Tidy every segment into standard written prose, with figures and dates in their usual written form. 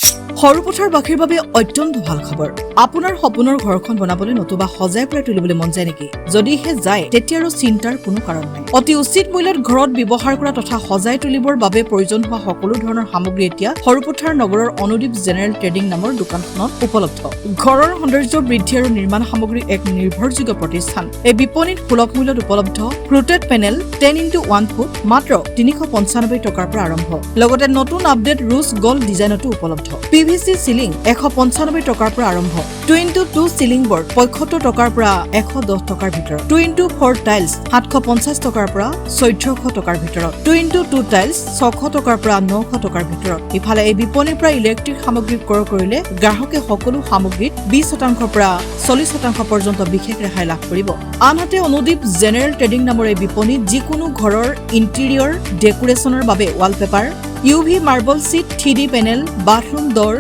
সৰুপথাৰবাসীৰ বাবে অত্যন্ত ভাল খবৰ। আপোনাৰ সপোনৰ ঘৰখন বনাবলৈ নতুবা সজাই পৰাই তুলিবলৈ মন যায় নেকি? যদিহে যায় তেতিয়া আৰু চিন্তাৰ কোনো কাৰণ নাই। অতি উচিত মূল্যত ঘৰত ব্যৱহাৰ কৰা তথা সজাই তুলিবৰ বাবে প্ৰয়োজন হোৱা সকলো ধৰণৰ সামগ্ৰী এতিয়া সৰুপথাৰ নগৰৰ অনুদীপ জেনেৰেল ট্ৰেডিং নামৰ দোকানখনত উপলব্ধ। ঘৰৰ সৌন্দৰ্য বৃদ্ধি আৰু নিৰ্মাণ সামগ্ৰীৰ এক নিৰ্ভৰযোগ্য প্ৰতিষ্ঠান। এই বিপণীত সুলভ মূল্যত উপলব্ধ ফ্লুটেড পেনেল 10x1 ফুট মাত্ৰ 395 টকাৰ পৰা আৰম্ভ। লগতে নতুন আপডেট ৰোজ গল্ড ডিজাইনতো উপলব্ধ। PVC চিলিং 195 টকাৰ পৰা আৰম্ভ। 2x2 চিলিং বৰ্ড 75 টকাৰ পৰা 110 টকাৰ ভিতৰত। 2x4 টাইলছ 750 টকাৰ পৰা 1400 টকাৰ ভিতৰত। 2x2 টাইলছ 600 টকাৰ পৰা 900 টকাৰ ভিতৰত। ইফালে এই বিপণীৰ পৰা ইলেক্ট্ৰিক সামগ্ৰী ক্ৰয় কৰিলে গ্ৰাহকে সকলো সামগ্ৰীত 20% পৰা 40% পৰ্যন্ত বিশেষ ৰেহাই লাভ কৰিব। আনহাতে অনুদীপ জেনেৰেল ট্ৰেডিং নামৰ এই বিপণীত যিকোনো ঘৰৰ ইণ্টেৰিয়ৰ ডেকোৰেশ্যনৰ বাবে wallpaper, UV marble sheet, 3D panel, bathroom door,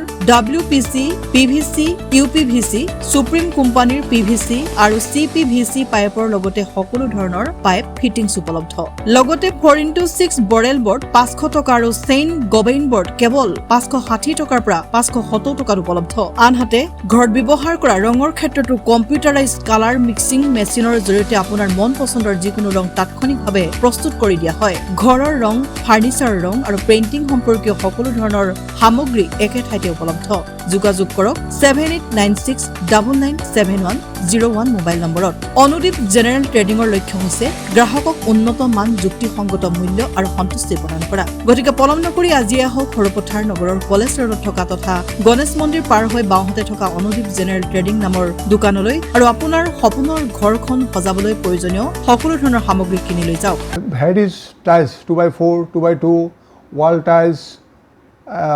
WPC, PVC, UPVC, supreme কোম্পানীৰ PVC আৰু CPVC পাইপৰ লগতে সকলো ধৰণৰ পাইপ ফিটিংছ উপলব্ধ। লগতে 4x6 বৰেল বৰ্ড 500 টকা আৰু চেইন গবেইন বৰ্ড কেৱল 560 টকাৰ পৰা 570 টকাত উপলব্ধ। আনহাতে ঘৰত ব্যৱহাৰ কৰা ৰঙৰ ক্ষেত্ৰতো কম্পিউটাৰাইজ কালাৰ মিক্সিং মেচিনৰ জৰিয়তে আপোনাৰ মন পচন্দৰ যিকোনো ৰং তাৎক্ষণিকভাৱে প্ৰস্তুত কৰি দিয়া হয়। ঘৰৰ ৰং, ফাৰ্নিচাৰৰ ৰং আৰু পেইণ্টিং সম্পৰ্কীয় সকলো ধৰণৰ সামগ্ৰী একে ঠাইতে উপলব্ধ। যোগাযোগ কৰক 7896997101 মোবাইল নম্বৰত। অনুদীপ জেনেৰেল ট্ৰেডিঙৰ লক্ষ্য হৈছে গ্ৰাহকক উন্নত মান, যুক্তিসংগত মূল্য আৰু সন্তুষ্টি প্ৰদান কৰা। গতিকে পলম নকৰি আজিয়ে আহক সৰুপথাৰ নগৰৰ কলেজ ৰোডত থকা তথা গণেশ মন্দিৰ পাৰ হৈ বাওঁহাতে থকা অনুদীপ জেনেৰেল ট্ৰেডিং নামৰ দোকানলৈ আৰু আপোনাৰ সপোনৰ ঘৰখন সজাবলৈ প্ৰয়োজনীয় সকলো ধৰণৰ সামগ্ৰী কিনি লৈ যাওক। Varieties tiles 2x4, 2x2, wall tiles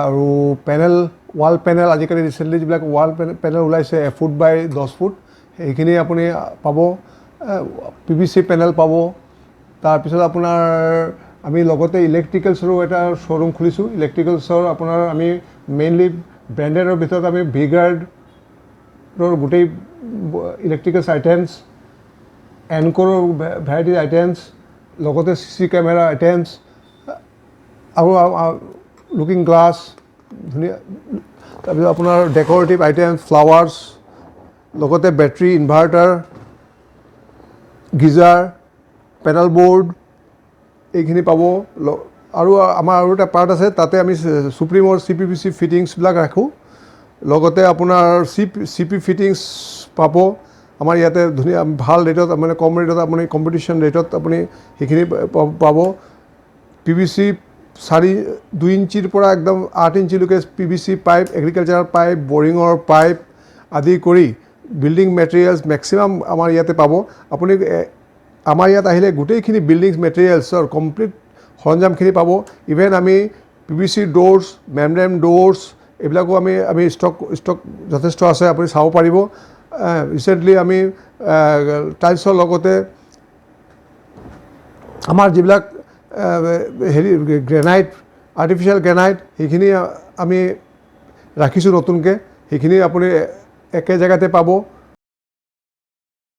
আৰু পেনেল, ৱাল পেনেল আজিকালি ৰিচেণ্টলি যিবিলাক ৱাল পেনেল ওলাইছে 1 ফুট বাই 10 ফুট সেইখিনি আপুনি পাব। PVC পেনেল পাব। তাৰপিছত আপোনাৰ আমি লগতে ইলেক্ট্ৰিকেলছৰো এটা শ্ব'ৰুম খুলিছোঁ। ইলেক্ট্ৰিকেলছৰ আপোনাৰ আমি মেইনলি ব্ৰেণ্ডেডৰ ভিতৰত আমি ভিগাৰ্ডৰ গোটেই ইলেক্ট্ৰিকেলছ আইটেমছ, এনক'ৰৰ ভেৰাইটিজ আইটেমছ, লগতে CC কেমেৰা আইটেমছ আৰু লুকিং গ্লাছ ধুনীয়া, তাৰপিছত আপোনাৰ ডেক'ৰেটিভ আইটেমছ, ফ্লাৱাৰ্ছ, লগতে battery, inverter, geyser, panel board এইখিনি পাব। আৰু আমাৰ আৰু এটা পাৰ্ট আছে, তাতে আমি সুপ্ৰিমৰ CPVC ফিটিংছবিলাক ৰাখোঁ। লগতে আপোনাৰ CP ফিটিংছ পাব আমাৰ ইয়াতে ধুনীয়া ভাল ৰেটত, মানে কম ৰেটত, আপুনি কম্পিটিশ্যন ৰেটত আপুনি সেইখিনি পাব। PVC 2 ইঞ্চিৰ পৰা একদম 8 ইঞ্চিলৈকে PVC পাইপ, এগ্ৰিকালচাৰ পাইপ, বৰিঙৰ পাইপ আদি কৰি বিল্ডিং মেটেৰিয়েলছ মেক্সিমাম আমাৰ ইয়াতে পাব। আপুনি আমাৰ ইয়াত আহিলে গোটেইখিনি বিল্ডিং মেটেৰিয়েলছৰ কমপ্লিট সৰঞ্জামখিনি পাব। ইভেন আমি PVC ড'ৰ্ছ, মেমব্ৰেন ড'ৰ্ছ এইবিলাকো আমি ষ্টক যথেষ্ট আছে, আপুনি চাব পাৰিব। ৰিচেণ্টলি আমি টাইলছৰ লগতে আমাৰ যিবিলাক গ্ৰেনাইট, আৰ্টিফিচিয়েল গ্ৰেনাইট সেইখিনি আমি ৰাখিছোঁ নতুনকৈ, সেইখিনি আপুনি একে জেগাতে পাব।